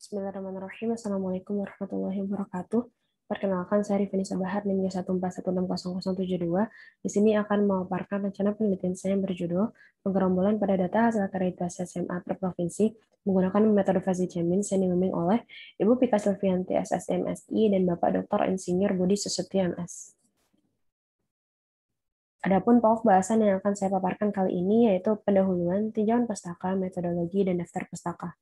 Bismillahirrahmanirrahim. Assalamualaikum warahmatullahi wabarakatuh. Perkenalkan, saya Rifanisa Bahar, NIM 141600072. Di sini akan memaparkan rencana penelitian saya yang berjudul Penggerombolan pada data hasil akreditasi SMA per provinsi menggunakan metode fuzzy chain yang dibimbing oleh Ibu Pika Silvianti SSM SI dan Bapak Dr. Insinyur Budi Susetyo MS. Adapun pokok bahasan yang akan saya paparkan kali ini yaitu pendahuluan, tinjauan pustaka, metodologi, dan daftar pustaka.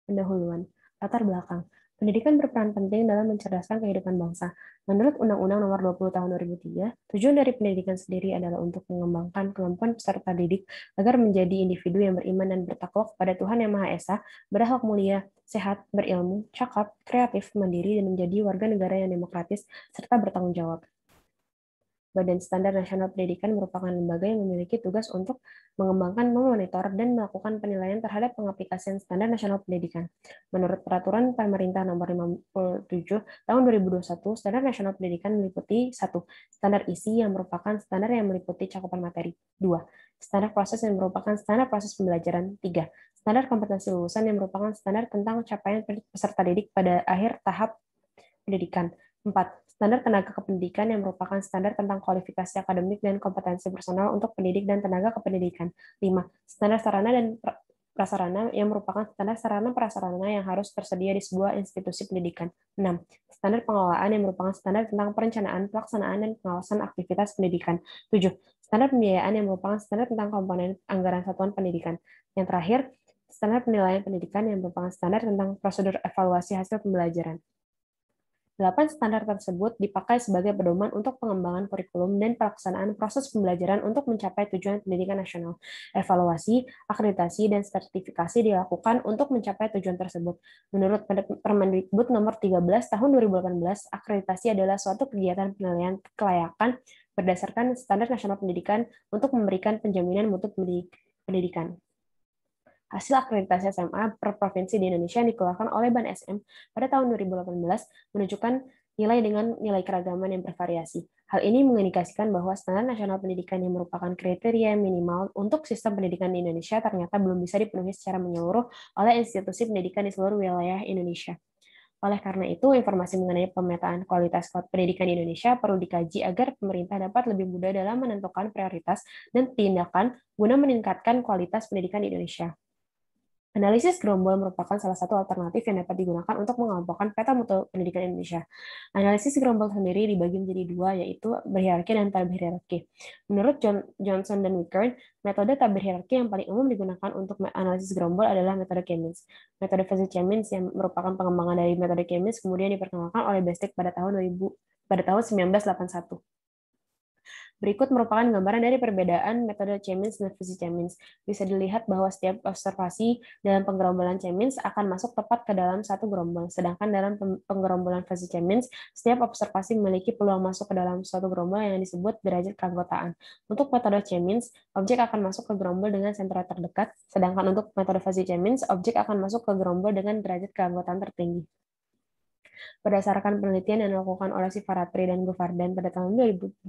Pendahuluan. Latar belakang. Pendidikan berperan penting dalam mencerdaskan kehidupan bangsa. Menurut Undang-Undang Nomor 20 Tahun 2003, tujuan dari pendidikan sendiri adalah untuk mengembangkan kemampuan peserta didik agar menjadi individu yang beriman dan bertakwa kepada Tuhan Yang Maha Esa, berakhlak mulia, sehat, berilmu, cakap, kreatif, mandiri, dan menjadi warga negara yang demokratis serta bertanggung jawab. Badan Standar Nasional Pendidikan merupakan lembaga yang memiliki tugas untuk mengembangkan, memonitor, dan melakukan penilaian terhadap pengaplikasian Standar Nasional Pendidikan. Menurut Peraturan Pemerintah Nomor 57 Tahun 2021, Standar Nasional Pendidikan meliputi 1. Standar isi yang merupakan standar yang meliputi cakupan materi. 2. Standar proses yang merupakan standar proses pembelajaran. 3. Standar kompetensi lulusan yang merupakan standar tentang capaian peserta didik pada akhir tahap pendidikan. 4. Standar tenaga kependidikan yang merupakan standar tentang kualifikasi akademik dan kompetensi personal untuk pendidik dan tenaga kependidikan. 5. Standar sarana dan prasarana yang merupakan standar sarana prasarana yang harus tersedia di sebuah institusi pendidikan. 6. Standar pengelolaan yang merupakan standar tentang perencanaan, pelaksanaan, dan pengawasan aktivitas pendidikan. 7. Standar pembiayaan yang merupakan standar tentang komponen anggaran satuan pendidikan. Yang terakhir, standar penilaian pendidikan yang merupakan standar tentang prosedur evaluasi hasil pembelajaran. 8 standar tersebut dipakai sebagai pedoman untuk pengembangan kurikulum dan pelaksanaan proses pembelajaran untuk mencapai tujuan pendidikan nasional. Evaluasi, akreditasi, dan sertifikasi dilakukan untuk mencapai tujuan tersebut. Menurut Permendikbud Nomor 13 Tahun 2018, akreditasi adalah suatu kegiatan penilaian kelayakan berdasarkan standar nasional pendidikan untuk memberikan penjaminan mutu pendidikan. Hasil akreditasi SMA per provinsi di Indonesia yang dikeluarkan oleh Ban SM pada tahun 2018 menunjukkan nilai dengan nilai keragaman yang bervariasi. Hal ini mengindikasikan bahwa standar nasional pendidikan yang merupakan kriteria minimal untuk sistem pendidikan di Indonesia ternyata belum bisa dipenuhi secara menyeluruh oleh institusi pendidikan di seluruh wilayah Indonesia. Oleh karena itu, informasi mengenai pemetaan kualitas pendidikan di Indonesia perlu dikaji agar pemerintah dapat lebih mudah dalam menentukan prioritas dan tindakan guna meningkatkan kualitas pendidikan di Indonesia. Analisis gerombol merupakan salah satu alternatif yang dapat digunakan untuk mengelompokkan peta mutu pendidikan Indonesia. Analisis gerombol sendiri dibagi menjadi dua, yaitu berhierarki dan tak berhierarki. Menurut Johnson dan Wickern, metode tak berhierarki yang paling umum digunakan untuk analisis gerombol adalah metode Chemins. Metode fuzzy chain yang merupakan pengembangan dari metode Chemins kemudian diperkenalkan oleh Bestek pada tahun 1981. Berikut merupakan gambaran dari perbedaan metode Chemins dan fuzzy chains. Bisa dilihat bahwa setiap observasi dalam penggerombolan Chemins akan masuk tepat ke dalam satu gerombol, sedangkan dalam penggerombolan fuzzy chains, setiap observasi memiliki peluang masuk ke dalam suatu gerombol yang disebut derajat keanggotaan. Untuk metode Chemins, objek akan masuk ke gerombol dengan sentra terdekat, sedangkan untuk metode fuzzy chains, objek akan masuk ke gerombol dengan derajat keanggotaan tertinggi. Berdasarkan penelitian yang dilakukan oleh Sivaratri dan Govardan pada tahun 2014,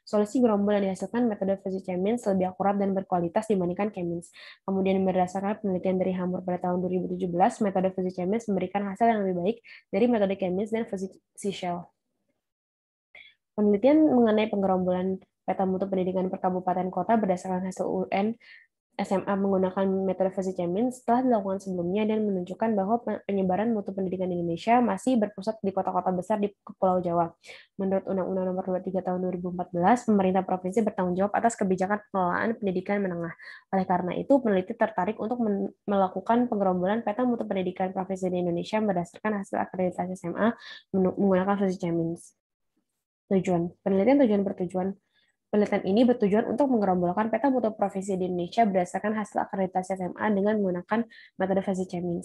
solusi gerombol yang dihasilkan metode fuzzy chain lebih akurat dan berkualitas dibandingkan Chemins. Kemudian berdasarkan penelitian dari Hamburg pada tahun 2017, metode fuzzy chain memberikan hasil yang lebih baik dari metode Chemins dan fuzzy shell. Penelitian mengenai penggerombolan peta mutu pendidikan per kabupaten kota berdasarkan hasil UN SMA menggunakan metode fuzzy chain setelah dilakukan sebelumnya dan menunjukkan bahwa penyebaran mutu pendidikan di Indonesia masih berpusat di kota-kota besar di Pulau Jawa. Menurut Undang-Undang Nomor 23 Tahun 2014, pemerintah provinsi bertanggung jawab atas kebijakan pengelolaan pendidikan menengah. Oleh karena itu, peneliti tertarik untuk melakukan penggerombolan peta mutu pendidikan provinsi di Indonesia berdasarkan hasil akreditasi SMA menggunakan fuzzy chain. Tujuan penelitian Penelitian ini bertujuan untuk menggerombolkan peta mutu provinsi di Indonesia berdasarkan hasil akreditasi SMA dengan menggunakan metode fuzzy chain.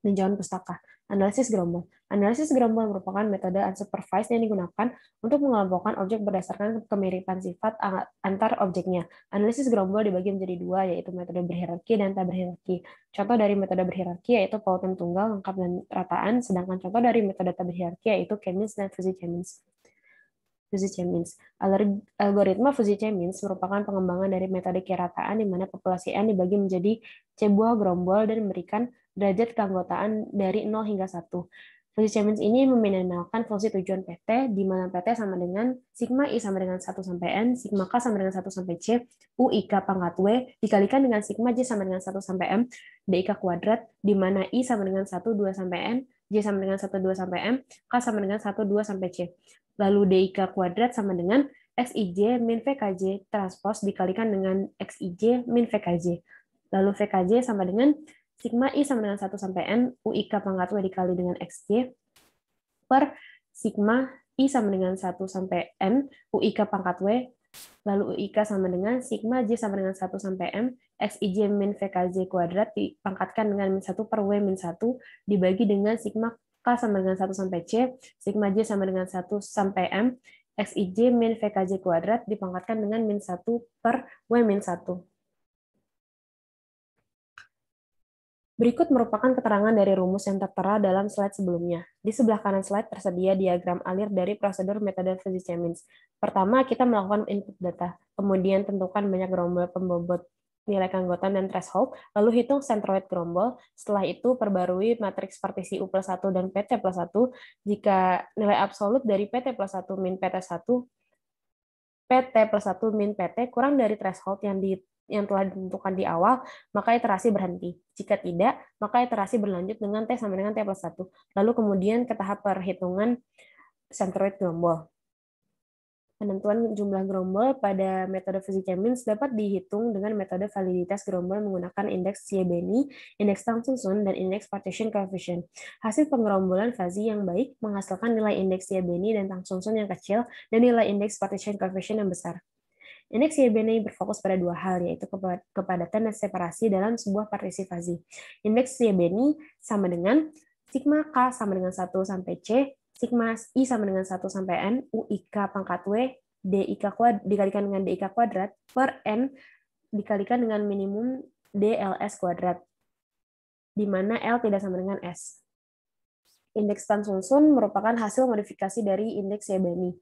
Tinjauan pustaka. Analisis gerombol. Analisis gerombol merupakan metode unsupervised yang digunakan untuk mengelompokkan objek berdasarkan kemiripan sifat antar objeknya. Analisis gerombol dibagi menjadi dua, yaitu metode berhierarki dan tak berhierarki. Contoh dari metode berhierarki yaitu pautan tunggal, lengkap, dan rataan, sedangkan contoh dari metode tak berhierarki yaitu Chemins dan fuzzy chain. Fuzzy chain. Algoritma fuzzy chain merupakan pengembangan dari metode kerataan di mana populasi N dibagi menjadi C buah gerombol dan memberikan derajat keanggotaan dari 0 hingga 1. Fuzzy Chamins ini meminimalkan fungsi tujuan PT, di mana PT sama dengan sigma I sama dengan 1 sampai N, sigma K sama dengan 1 sampai C, UIK pangkat W, dikalikan dengan sigma J sama dengan 1 sampai M, DIK kuadrat, di mana I sama dengan 1, 2 sampai N, J sama dengan 1, 2 sampai M, K sama dengan 1, 2 sampai C. Lalu DIK kuadrat sama dengan XIJ min VKJ transpos dikalikan dengan XIJ min VKJ. Lalu VKJ sama dengan sigma I sama dengan 1 sampai N, UIK pangkat W dikali dengan XJ, per sigma I sama dengan 1 sampai N, UIK pangkat W, lalu UIK sama dengan sigma J sama dengan 1 sampai M, XIJ min VKJ kuadrat dipangkatkan dengan min 1 per W min 1, dibagi dengan sigma K sama dengan 1 sampai C, sigma J sama dengan 1 sampai M, XIJ min VKJ kuadrat dipangkatkan dengan min 1 per W min 1. Berikut merupakan keterangan dari rumus yang tertera dalam slide sebelumnya. Di sebelah kanan slide tersedia diagram alir dari prosedur metode Fuzzy Chamins. Pertama, kita melakukan input data, kemudian tentukan banyak gerombol pembobot nilai keanggotaan dan threshold, lalu hitung centroid gerombol. Setelah itu, perbarui matriks partisi U plus 1 dan PT plus 1. Jika nilai absolut dari PT plus 1 min PT1, PT plus 1 min PT kurang dari threshold yang telah ditentukan di awal, maka iterasi berhenti. Jika tidak, maka iterasi berlanjut dengan T sama dengan T plus 1. Lalu kemudian ke tahap perhitungan centroid gerombol. Penentuan jumlah gerombol pada metode Fuzzy Chamins dapat dihitung dengan metode validitas gerombol menggunakan indeks Siebeni, indeks Tangsusun, dan indeks partition coefficient. Hasil penggerombolan fuzzy yang baik menghasilkan nilai indeks Siebeni dan Tangsusun yang kecil dan nilai indeks partition coefficient yang besar. Indeks Siebeni berfokus pada dua hal, yaitu kepadatan dan separasi dalam sebuah partisi fuzzy. Indeks Siebeni sama dengan sigma K sama dengan 1 sampai C, sigma I sama dengan 1 sampai N, UIK pangkat W, DIK kuadrat dikalikan dengan DIK kuadrat, per N dikalikan dengan minimum DLS kuadrat, di mana L tidak sama dengan S. Indeks Tangsusun merupakan hasil modifikasi dari indeks Siebeni.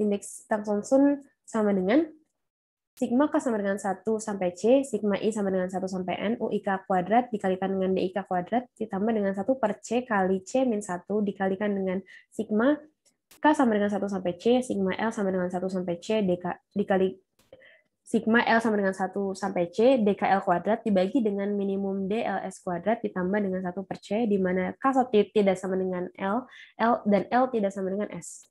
Indeks Tangsusun sama dengan sigma K sama dengan 1 sampai C, sigma I sama dengan 1 sampai N, UIK kuadrat dikalikan dengan DIK kuadrat ditambah dengan 1 per C kali C min 1 dikalikan dengan sigma K sama dengan 1 sampai C, sigma L sama dengan 1 sampai C, dikali sigma L sama dengan 1 sampai C, DKL kuadrat dibagi dengan minimum DLS kuadrat ditambah dengan 1 per C, di mana K tidak sama dengan L, dan L tidak sama dengan S.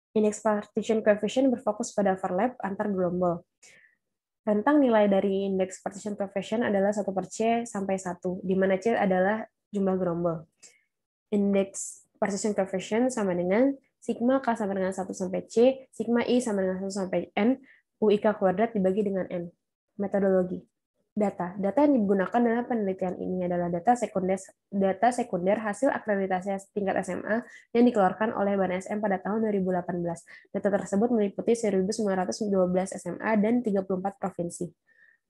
Indeks partition coefficient berfokus pada overlap antar gerombol. Rentang nilai dari indeks partition coefficient adalah 1 per C sampai 1, di mana C adalah jumlah gerombol. Indeks partition coefficient sama dengan sigma K sama dengan 1 sampai C, sigma I sama dengan 1 sampai N, UIK kuadrat dibagi dengan N. Metodologi. Data yang digunakan dalam penelitian ini adalah data sekunder hasil akreditasi tingkat SMA yang dikeluarkan oleh BANSM pada tahun 2018. Data tersebut meliputi 1.912 SMA dan 34 provinsi.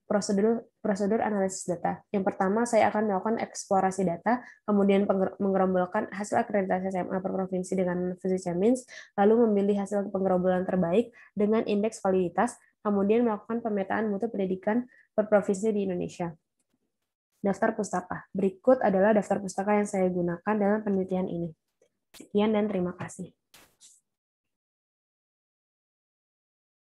Prosedur analisis data. Yang pertama, saya akan melakukan eksplorasi data, kemudian menggerombolkan hasil akreditasi SMA per provinsi dengan Fuzzy Chamins, lalu memilih hasil penggerombolan terbaik dengan indeks validitas, kemudian melakukan pemetaan mutu pendidikan per provinsi di Indonesia. Daftar pustaka. Berikut adalah daftar pustaka yang saya gunakan dalam penelitian ini. Sekian dan terima kasih.